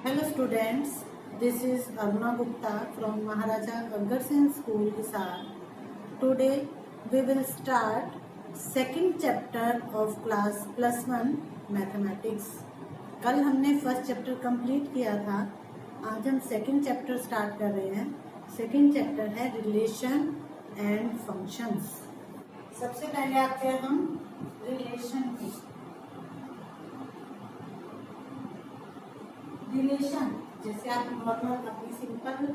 Hello students, this is Aruna Gupta from Maharaja Agarsen School, Hisar. Today we will start second chapter of class +1 Mathematics. कल हमने first chapter complete किया था, आज हम second chapter start कर रहे हैं. सेकंड चैप्टर है रिलेशन एंड फंक्शंस. सबसे पहले आते हैं हम रिलेशन की. रिलेशन जैसे आप नॉर्मल अपनी सिंपल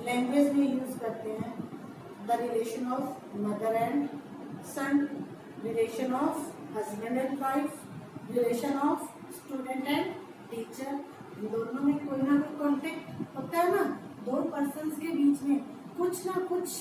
लैंग्वेज में यूज करते हैं. The relation of mother and son, relation of husband and wife, relation of student and teacher. इन दोनों में कोई ना कोई कॉन्टेक्ट होता है ना. दो पर्सन्स के बीच में कुछ ना कुछ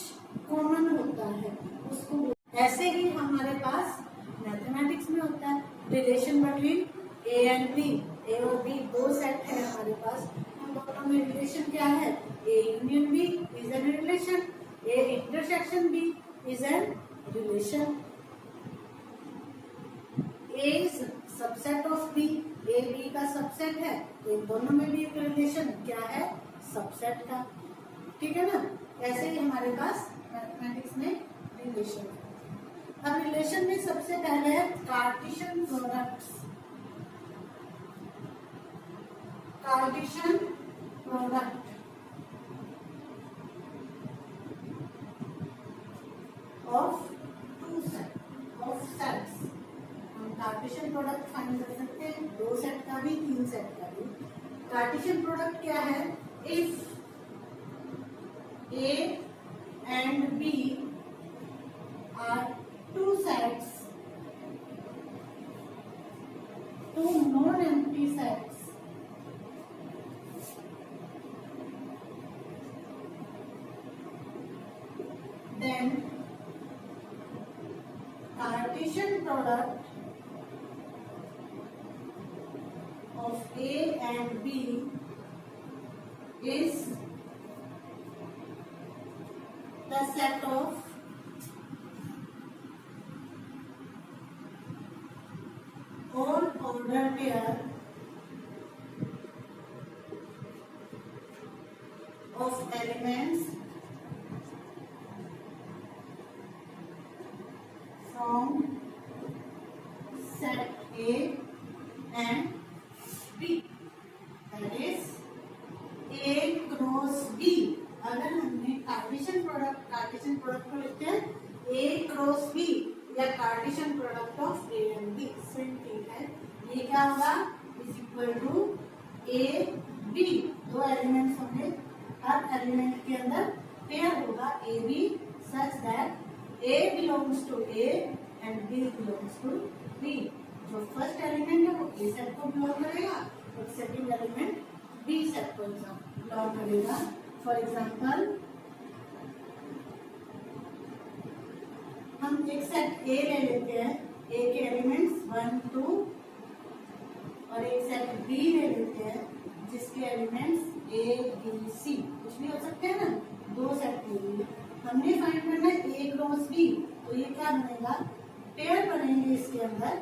कॉमन होता है, उसको ऐसे ही हमारे पास मैथमेटिक्स में होता है. Relation between A and B, A और बी दो सेट है हमारे पास. हम दोनों में रिलेशन क्या है? A union B is an relation, A intersection B is an relation. A is subset of B, A B का सबसेट है, तो इन दोनों में भी एक रिलेशन क्या है? सबसेट का. ठीक है ना. ऐसे ही हमारे पास मैथमेटिक्स में रिलेशन है. अब रिलेशन में सबसे पहले है Cartesian products. Cartesian product of two set of sets. हम कार्टेशियन प्रोडक्ट फाइंड कर सकते हैं, दो सेट का भी, तीन सेट का भी. कार्टेशियन प्रोडक्ट क्या है? If A and B are two sets, two non empty sets, then Cartesian product of A and B is the set of all order pair of elements from set A and B. That is A cross B. अगर हमने Cartesian product को लिखते हैं A cross B या Cartesian product of A and B. Same thing है. ये क्या होगा? Is equal to A B. दो एलिमेंट्स होंगे, हर एलिमेंट के अंदर पेयर होगा A B such that A belongs to A and B belongs to B. जो फर्स्ट एलिमेंट है वो A सेट को बिलोंग करेगा और सेकंड एलिमेंट B सेट को बिलोंग करेगा. फॉर एग्जांपल हम एक सेट A ले लेते हैं, A के एलिमेंट्स 1 2, और एक सेट B ले लेते हैं जिसके एलिमेंट्स A B C कुछ भी हो सकते हैं ना. दो सेट ले लिए. हमने फाइंड करना है A क्रॉस B, तो ये क्या बनेगा? पेयर बनेंगे इसके अंदर.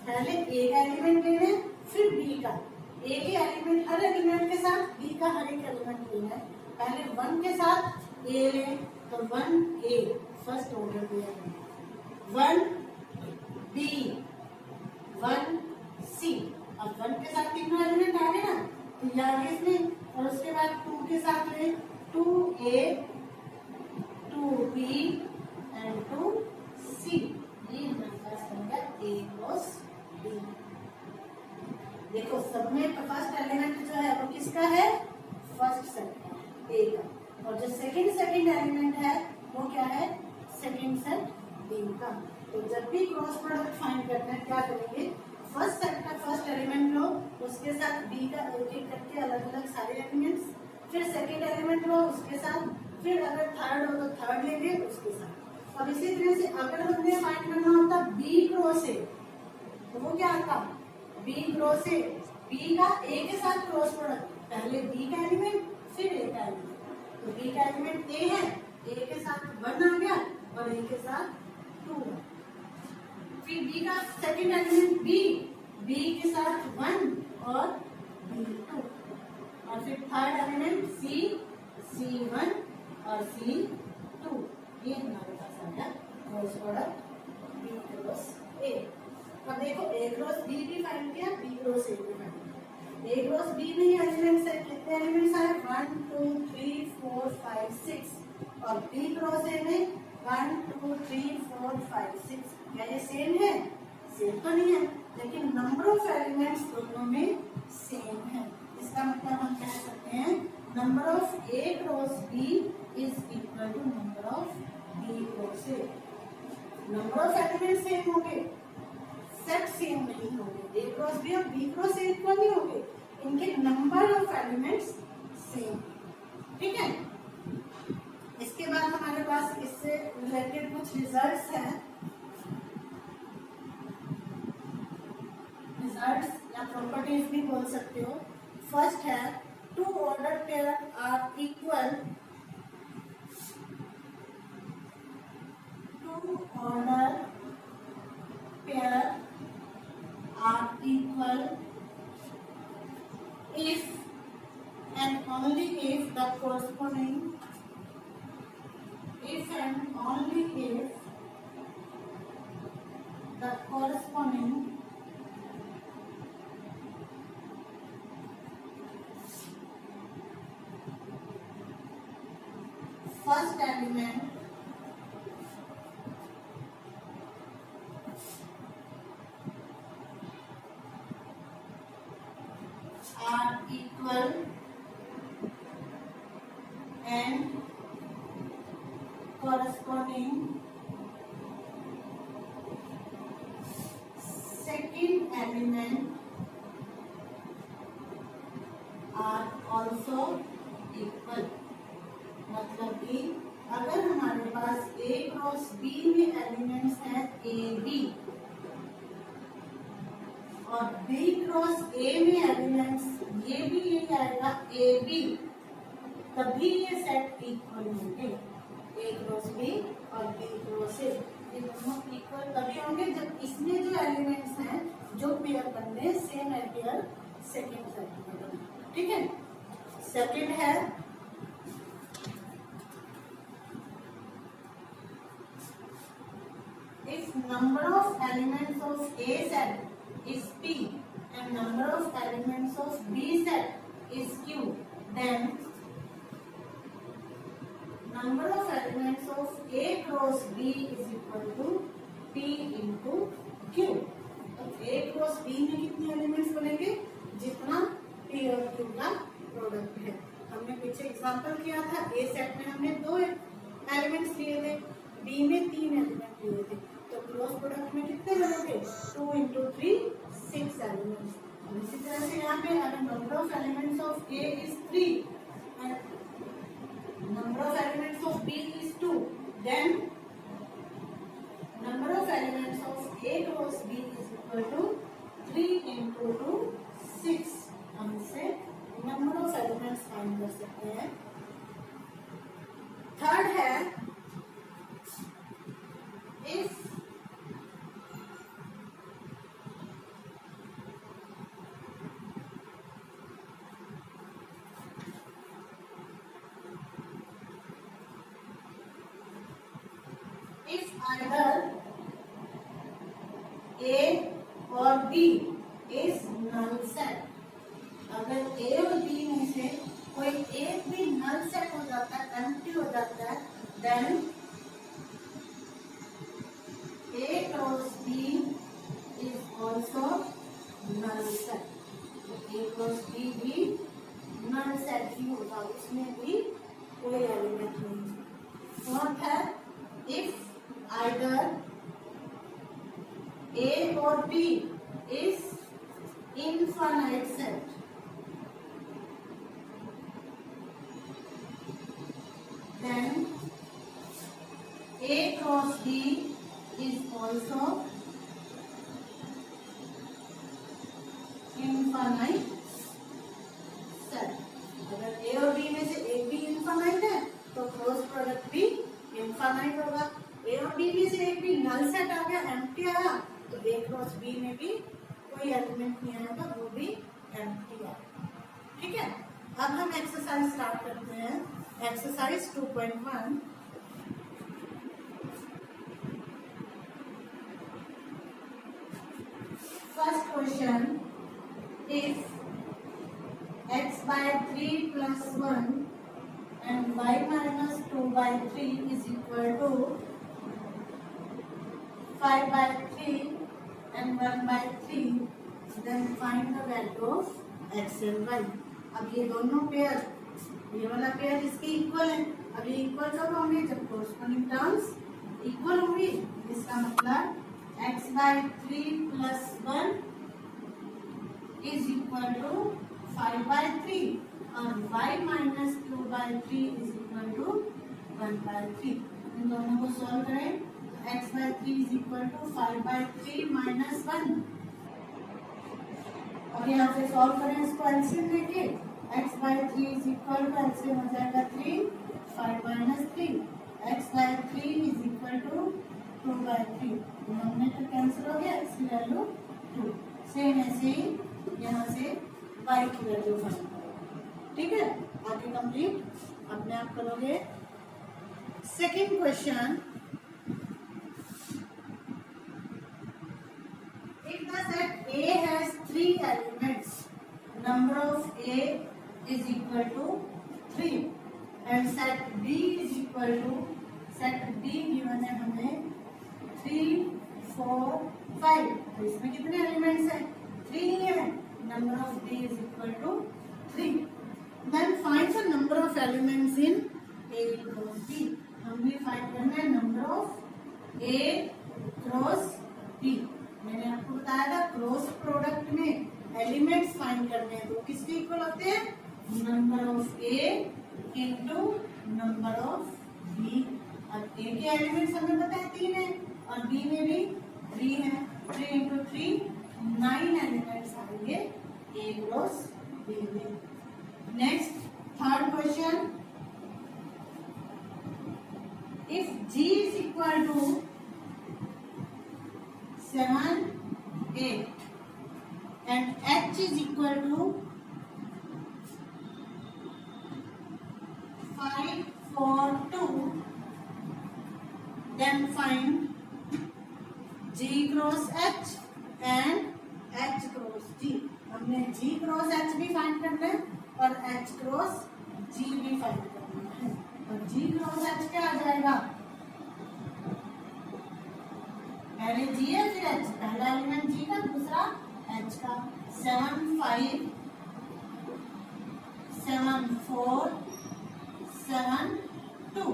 पहले A का एलिमेंट लेना है, फिर B का. A के एलिमेंट हर एलिमेंट के साथ, B का हर एक एलिमेंट लेना है. पहले 1 के साथ A ले तो 1A फर्स्ट ऑर्डर पेयर है, 1B 1C. अब 1 के साथ तीनों एलिमेंट आ गए ना, तो ये आगे इसमें. और उसके बाद 2 के साथ ले 2A 2B and 2C. ये हमारे पास बनेगा A क्रॉस B. देखो सब में फर्स्ट एलिमेंट जो है वो किसका है? फर्स्ट सेट का, A का. और जो सेकंड एलिमेंट है वो क्या है? सेकंड सेट B का. तो जब भी क्रॉस प्रोडक्ट फाइंड करना है क्या करेंगे? फर्स्ट सेट का फर्स्ट एलिमेंट लो, उसके साथ B का एक एक करके अलग अलग सारे एलिमेंट्स, फिर सेकंड एलिमेंट लो उसके साथ, फिर अगर थर्ड हो तो थर्ड लेंगे उसके साथ. अब इसी तरह से अगर हमने फाइंड करना होता B क्रॉस A, तो वो क्या आता? B क्रॉस A, B का A के साथ क्रॉस प्रोडक्ट, पहले B का एलिमेंट फिर A का एलिमेंट. तो B का एलिमेंट A है, A के साथ 1 आ गया और A के साथ 2. फिर B का सेकंड एलिमेंट B, B के साथ 1 और B 2. थर्ड एलिमेंट C1 और C2, ये हमारे पास आ गया cross product B cross A। अब देखो A क्रॉस B भी फाइंड किया, B क्रॉस A भी फाइंड किया। A क्रॉस B में ही एलिमेंट्स है, कितने एलिमेंट्स आए 1 2 3 4 5 6, और B क्रॉस A में 1 2 3 4 5 6। क्या ये सेम है? सेम तो नहीं है, लेकिन नंबर ऑफ एलिमेंट्स दोनों में सेम है। इसका मतलब हम कह सकते हैं number of A cross B is equal to number of B cross A। Number of elements same होंगे, सेट सेम नहीं होंगे। A क्रॉस B और B क्रॉस A इक्वल नहीं होंगे, इनके नंबर ऑफ एलिमेंट्स सेम। ठीक है, इसके बाद हमारे पास इससे रिलेटेड कुछ रिजल्ट्स हैं। रिजल्ट्स या प्रॉपर्टीज भी बोल सकते हो। फर्स्ट है two order pair are equal, two order pair are equal if and only if the corresponding, if and only if the corresponding first element are equal and corresponding second element are also equal। मतलब कि अगर हमारे पास A cross B में elements हैं AB और B cross A में elements ये भी यही आएगा AB, तभी ये सेट इक्वल होंगे। A क्रॉस B और B क्रॉस A ये दोनों इक्वल तभी होंगे जब इसमें जो एलिमेंट्स हैं जो पेयर बनने सेम है पेयर सेकेंड सेट में बने। ठीक है, सेकेंड है if number of elements of A set is P and number of elements of B set is Q, then number of elements of A cross B is equal to P into Q। तो A cross B में कितने elements बनेंगे? जितना P और Q का product है। हमने पीछे एग्जांपल किया था, A सेट में हमने 2 एलिमेंट्स लिए थे, B में 3 एलिमेंट लिए थे, तो क्रॉस प्रोडक्ट में कितने बनेंगे? 2 into 3 6 एलिमेंट्स। इसी तरह से यहाँ पे अगर number of elements of A is 3 and number of elements of B is 2, then number of elements of A cross B is equal to 3 into 2 6। हम इसे नंबर ऑफ एलिमेंट्स फाइंड कर सकते हैं। थर्ड है if either A और B is null set, अगर A और B में से कोई एक भी null set हो जाता है, empty हो जाता है, then A cross B is also null set। तो A cross B भी null set ही होगा, उसमें भी कोई एलिमेंट नहीं। फोर्थ है if either A or B is infinite set, then A cross B is also infinite set। अगर A और B में से एक भी infinite है तो क्रॉस प्रोडक्ट भी infinite होगा। A और B में से एक भी नल सेट आ गया, एम्प्टी आया, तो A क्रॉस B में भी कोई एलिमेंट नहीं आएगा, वो भी एम्प्टी आएगा। ठीक है, अब हम एक्सरसाइज स्टार्ट करते हैं। Exercise 2.1। First question, if x by 3 plus 1 and y minus 2 by 3 is equal to 5 by 3 and 1 by 3, then find the value of x and y। अब ये दोनों पेयर, ये वाला पेयर इसके इक्वल है। अब ये इक्वल कब होंगे? जब कोरस्पोंडिंग टर्म्स इक्वल होंगी। इसका मतलब x by 3 plus 1 is equal to 5 by 3 और y minus 2 by 3 is equal to 1 by 3। इन दोनों को सॉल्व करें तो x by 3 is equal to 5 by 3 minus 1 और यहाँ से सॉल्व करें इसको एलसीएम लेके। x by 3 is equal to LCM हो जाएगा 3, 5 minus 3, x by 3 is equal to 2 by 3। Denominator cancel हो गया, x की वैल्यू 2। सेम ऐसे ही यहाँ से y की वैल्यू फाइंड करो। ठीक है, आगे कंप्लीट अपने आप करोगे। Second question, if the set A has 3 elements, number of A is equal to 3 and set B is equal to, set B given है हमें 3, 4, 5। तो इसमें कितने एलिमेंट्स हैं? 3 ही है। Number of B is equal to 3। Then find the number of elements in A cross B। हम भी find करना है number of A cross B। मैंने आपको बताया था क्रॉस प्रोडक्ट में एलिमेंट्स फाइंड करने हैं तो किसके इक्वल होते हैं? Number of A into number of B। अब A के एलिमेंट्स हमें पता है 3 है और B में भी 3 है। 3 इंटू 3 9 एलिमेंट्स आएंगे A क्रॉस B में। Next third question, if G is equal to 7, 8 and H is equal to 5, 4, 2, then find G cross H and H cross G। हमने G cross H भी find करना है और H cross G भी find करना है। और G cross H क्या आ जाएगा? पहले G है फिर H, पहला एलिमेंट G का दूसरा H का। 7, 5, 7, 4, 7, 2,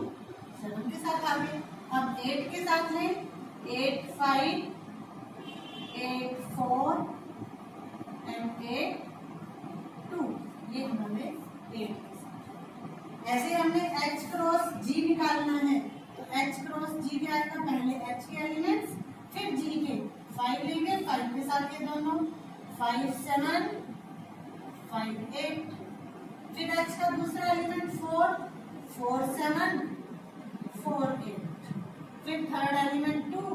7 के साथ आ गए। अब 8 के साथ लें, 8, 5, 8, 4 and 8, 2। ये हमारे 8 के साथ। ऐसे हमने H क्रॉस G निकालना है तो H क्रॉस G क्या आएगा? पहले H के एलिमेंट्स फिर G के। 5 लेंगे, 5 के साथ ये दोनों 5, 7, 5, 8। फिर H का दूसरा एलिमेंट 4, 4, 7, 4, 8। फिर थर्ड एलिमेंट 2,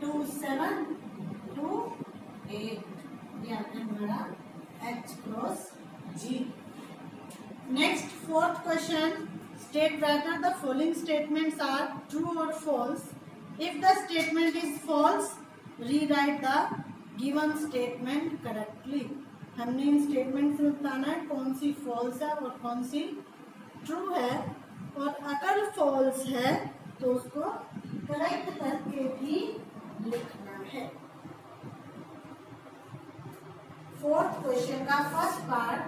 2, 7, 2, 8। ये आता है हमारा H cross G। Next fourth question, state whether the following statements are true or false। If the statement is false, rewrite the given statement correctly। हमने इन स्टेटमेंट से बताना है कौन सी फॉल्स है और कौन सी ट्रू है और अगर फॉल्स है तो उसको करेक्ट करके भी लिखना है। फोर्थ क्वेश्चन का फर्स्ट पार्ट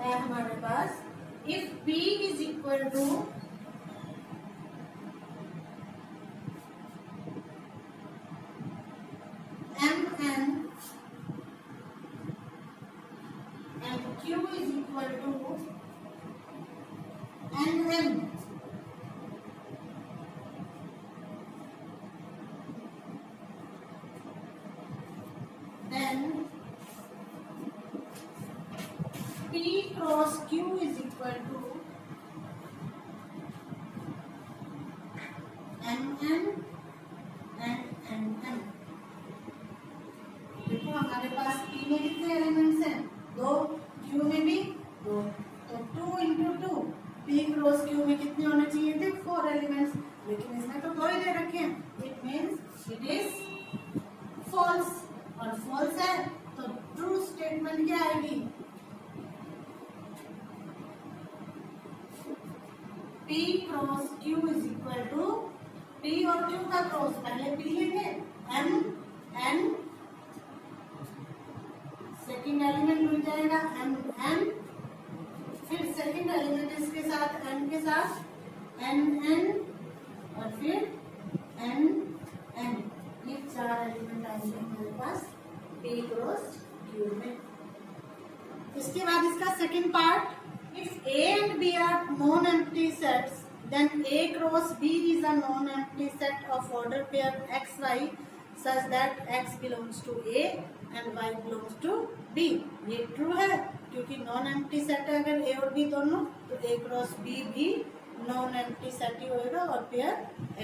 है हमारे पास, if P is equal to MN and Q is equal to NN, then P cross Q is equal to MN and NN। देखो हमारे पास P में कितने एलिमेंट्स हैं? 2, Q में क्रॉस क्यू में कितने होने चाहिए थे? 4 एलिमेंट्स, लेकिन इसमें तो 2 ही दे रखे हैं। It means it is false, और फॉल्स है तो ट्रू स्टेटमेंट क्या आएगी? P cross Q is equal to P और Q का क्रॉस, पहले P लेंगे, M N, सेकेंड एलिमेंट मिल जाएगा M N, फिर सेकेंड एलिमेंट इसके साथ N के साथ N N, और फिर N N, ये 4 एलिमेंट आएंगे हमारे पास P क्रॉस Q में। इसके बाद इसका second part, if A and B are non-empty sets, then A cross B is a non-empty set of order pair XY such that X belongs to A and Y belongs to B। ये true है क्योंकि non-empty set है अगर A और B दोनों, तो A cross B भी non-empty set ही होएगा और पेयर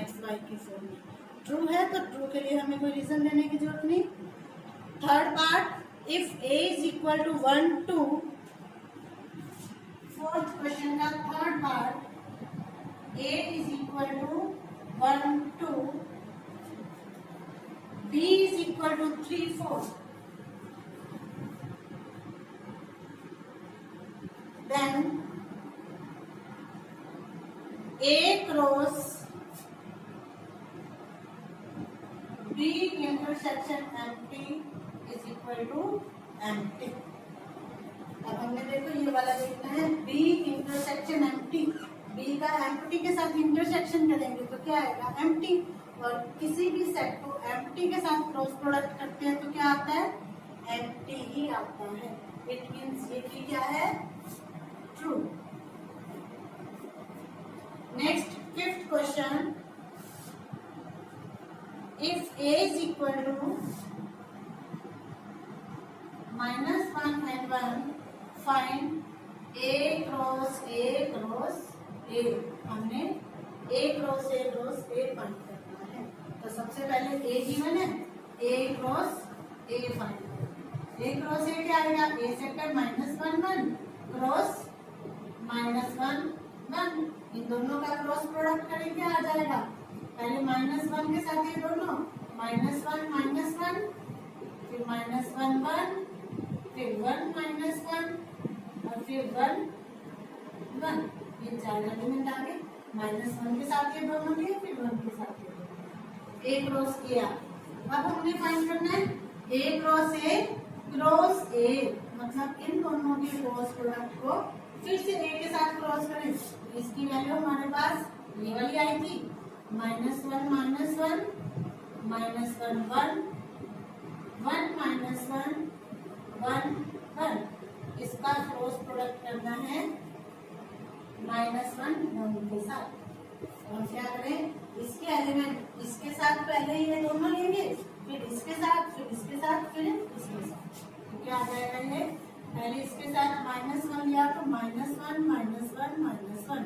XY की फॉर्म में। ट्रू है तो ट्रू के लिए हमें कोई रीजन देने की जरूरत नहीं। Third part, if A is equal to 1 2, fourth question का third part, A is equal to 1 2, B is equal to 3 4, then A cross B intersection empty is equal to empty। अब हमने देखो ये वाला देखना है, B इंटरसेक्शन एम्प्टी, B का empty के साथ इंटरसेक्शन करेंगे तो क्या आएगा? एम्प्टी। और किसी भी सेट को एम्प्टी के साथ क्रॉस प्रोडक्ट करते हैं तो क्या आता है? एम्प्टी ही आता है। इट मींस ये क्या है? True. Next fifth question, if A is equal to -1 and 1, find A cross A cross A। हमने A cross A cross A find करना है, तो सबसे पहले A गिवन है, A क्रॉस A फाइंड करें। A क्रॉस A क्या आएगा? A सेक्टर -1 1 क्रॉस -1 1, इन दोनों का क्रॉस प्रोडक्ट करें क्या आ जाएगा? पहले -1 के साथ ये दोनों, -1 -1, फिर -1 1, फिर 1 -1, और फिर 1 1, ये 4 एलिमेंट आ गए। -1 के साथ ये दोनों लिए, फिर 1 के साथ ये दोनों, A क्रॉस A आ। अब हमने फाइंड करना है A cross A cross A, मतलब इन दोनों के क्रॉस प्रोडक्ट को फिर से A के साथ क्रॉस करें। इसकी वैल्यू हमारे पास ये वाली आई थी, -1 -1 -1 1 1 -1 1 1। इसका क्रॉस प्रोडक्ट करना है -1 1 के साथ। और क्या करें? इसके एलिमेंट इसके साथ पहले ये दोनों लेंगे, फिर इसके साथ, फिर इसके साथ, फिर इसके साथ, तो क्या आ जाएगा? ये पहले इसके साथ -1 लिया तो -1 -1 -1,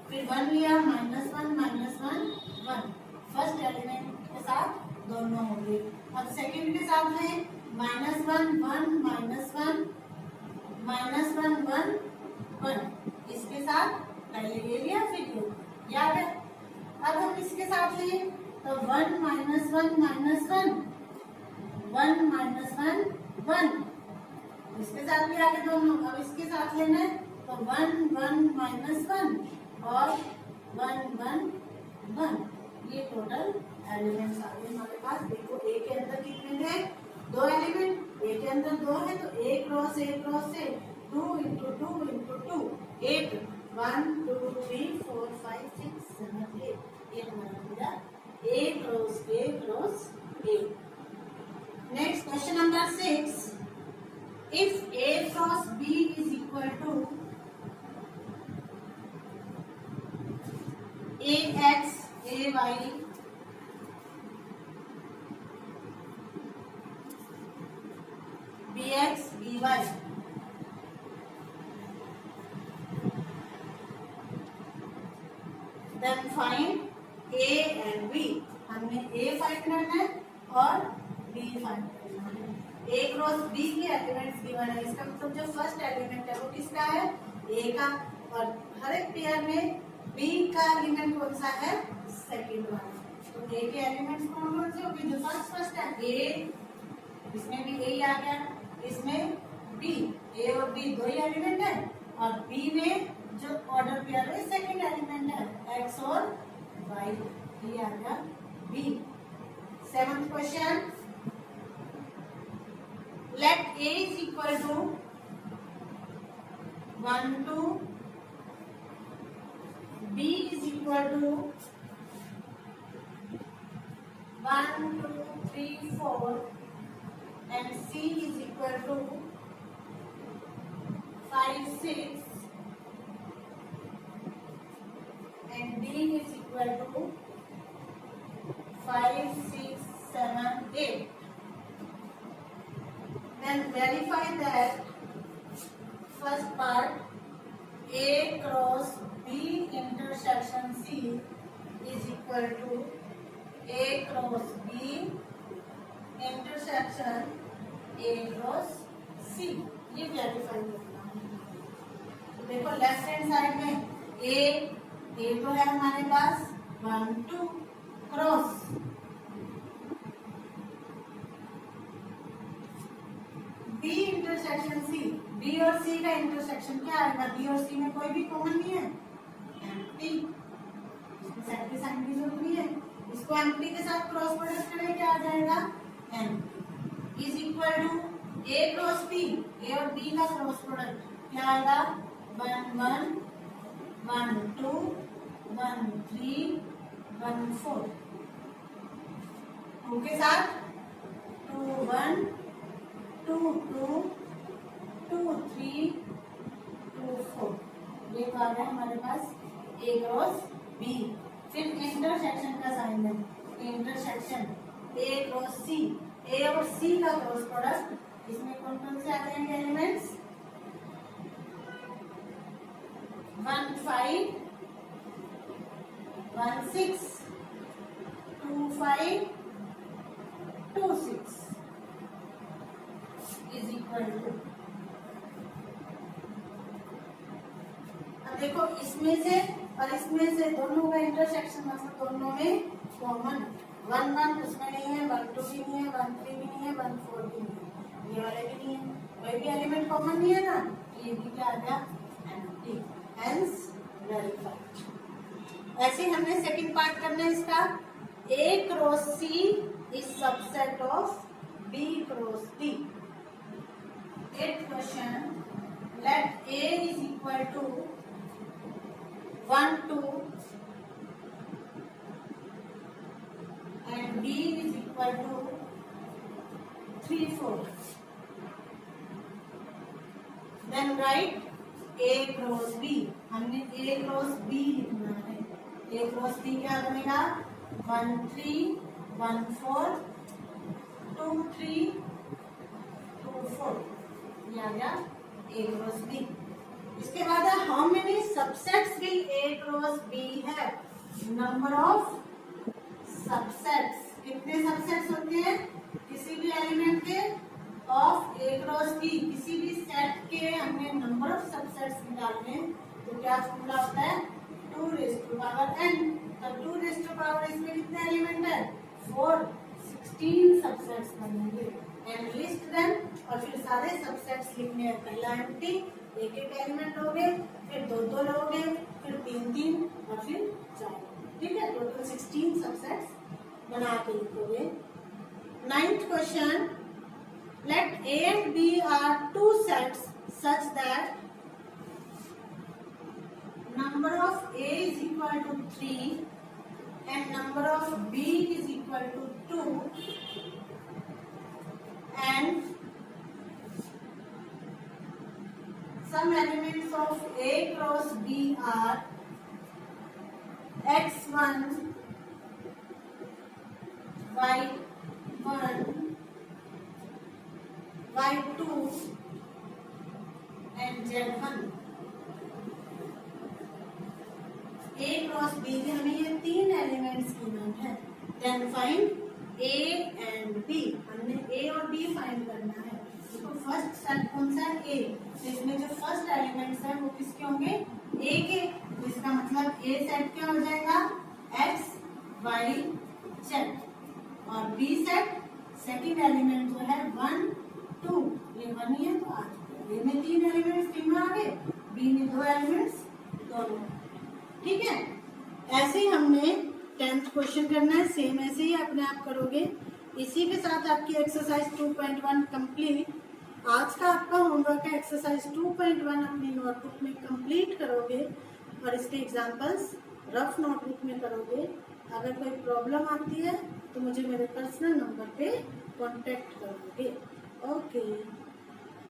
फिर 1 लिया -1 -1 1। फर्स्ट एलिमेंट के साथ दोनों होंगे। अब सेकंड के साथ में -1 1 -1 -1 1 1, इसके साथ पहले ये लिया फिर ये, याद है? अब हम इसके साथ लें तो 1 -1 -1 1 -1 1, इसके साथ भी आगे दोनों। अब इसके साथ लेना है तो 1 1 -1 और 1 1 1, ये टोटल एलिमेंट्स आ गए हमारे पास। देखो A के अंदर कितने थे? 2 एलिमेंट, A के अंदर 2 है तो A क्रॉस A क्रॉस से 2 × 2 × 2 8, 1 2 3 4 5 6 7 8, ये हमारा पूरा A cross A cross A। Next question number 6, if A cross B is equal to AX AY BX BY, then find A and B। हमने A फाइंड करना है और B फाइंड करना है। A क्रॉस B के elements given है, इसका मतलब जो फर्स्ट एलिमेंट है वो किसका है? A का। और हर एक पेयर में बी का एलिमेंट कौन सा है, सेकंड वाला। तो ए के एलिमेंट्स कौन कौन से होंगे, जो फर्स्ट है ए, इसमें भी ए आ गया, इसमें बी, ए और बी दो ही एलिमेंट है, और बी में जो ऑर्डर पेयर है सेकंड एलिमेंट है एक्स और वाई, ये आ गया B. 7th question, let A is equal to 1 2, B is equal to 1 2 3 4 and C is equal to 5 6 and D is equal to 5 6 7 8. Then verify that first part A cross B intersection C is equal to A cross B intersection A cross C, ये verify करना है। तो देखो left hand side में ए तो है हमारे पास 1 2 cross B intersection C, B और सी का इंटरसेक्शन क्या आएगा, बी और सी में कोई भी कॉमन नहीं है, एम्प्टी, सेट की साइन की जरूरत नहीं है, इसको एम्प्टी के साथ क्रॉस प्रोडक्ट करेंगे क्या आ जाएगा, empty is equal to A cross B, A और बी का क्रॉस प्रोडक्ट क्या आएगा, 1 1 1 2 1 3 1 4, 2 के साथ 2 1 2 2 2 3 2 4, ये तो आ गया हमारे पास ए क्रॉस बी। फिर इंटरसेक्शन का साइन है, इंटरसेक्शन ए क्रॉस सी, ए और सी का क्रॉस प्रोडक्ट, इसमें कौन कौन से आ जाएंगे एलिमेंट्स, 1 5 1 6 2 5 2 6 इज इक्वल टू, अब देखो इसमें से और इसमें से दोनों का इंटरसेक्शन, मतलब दोनों में कॉमन 1 1 उसमें नहीं है, 1 2 भी नहीं है, 1 3 भी नहीं है, 1 4 भी नहीं है, ये वाले भी नहीं है, कोई भी एलिमेंट कॉमन नहीं है ना, ये भी क्या आ गया, एम्प्टी, हेंस वेरीफाइड। ऐसे हमने सेकंड पार्ट करना है इसका, A cross C is subset of B cross D. 8th question, let A is equal to 1 2 and B is equal to 3 4. Then write A cross B. हमने A cross B लिखना है, A cross B क्या बनेगा, 1 3 1 4 2 3 2 4, ये आ गया A cross B। इसके बाद how many subsets will A cross B है, नंबर ऑफ सबसेट्स, कितने सबसेट्स होते हैं किसी भी एलिमेंट के ऑफ A क्रॉस B, किसी भी सेट के हमने नंबर ऑफ सबसेट्स निकालने हैं, तो क्या फॉर्मूला होता है, 2 raised to power n। तो 2 raised to power इसमें कितने एलिमेंट है, 4, 16 सबसेट्स बनेंगे, एंड लिस्ट देम, और फिर सारे सबसेट्स लिखने हैं, पहला एम्प्टी, एक एक एलिमेंट लोगे, फिर दो दो लोगे, फिर 3 3 और फिर 4, ठीक है, टोटल 16 सबसेट्स बना के लिखोगे। 9th question, let A and B are two sets such that number of A is equal to 3 and number of B is equal to 2 and some elements of A cross B are x1 y1 y2 and z1। A cross B के हमें ये 3 elements given है, then find A and B, हमने A और B find करना है। तो first set कौन सा है? ए। तो इसमें जो फर्स्ट एलिमेंट्स है वो किसके होंगे? ए के। तो इसका मतलब ए सेट क्या हो जाएगा? X Y Z. और बी सेट सेकेंड एलिमेंट जो है 1 2, ये 1 ही है तो आ चुका। ए में 3 एलिमेंट्स तीनों आ गए, बी में 2 एलिमेंट्स दोनों। ठीक है, ऐसे ही हमने 10th क्वेश्चन करना है, सेम ऐसे ही अपने आप करोगे। इसी के साथ आपकी एक्सरसाइज 2.1 कंप्लीट। आज का आपका होमवर्क है एक्सरसाइज 2.1 अपनी नोटबुक में कंप्लीट करोगे और इसके एग्जांपल्स रफ नोटबुक में करोगे। अगर कोई प्रॉब्लम आती है तो मुझे मेरे पर्सनल नंबर पे कांटेक्ट करोगे। ओके।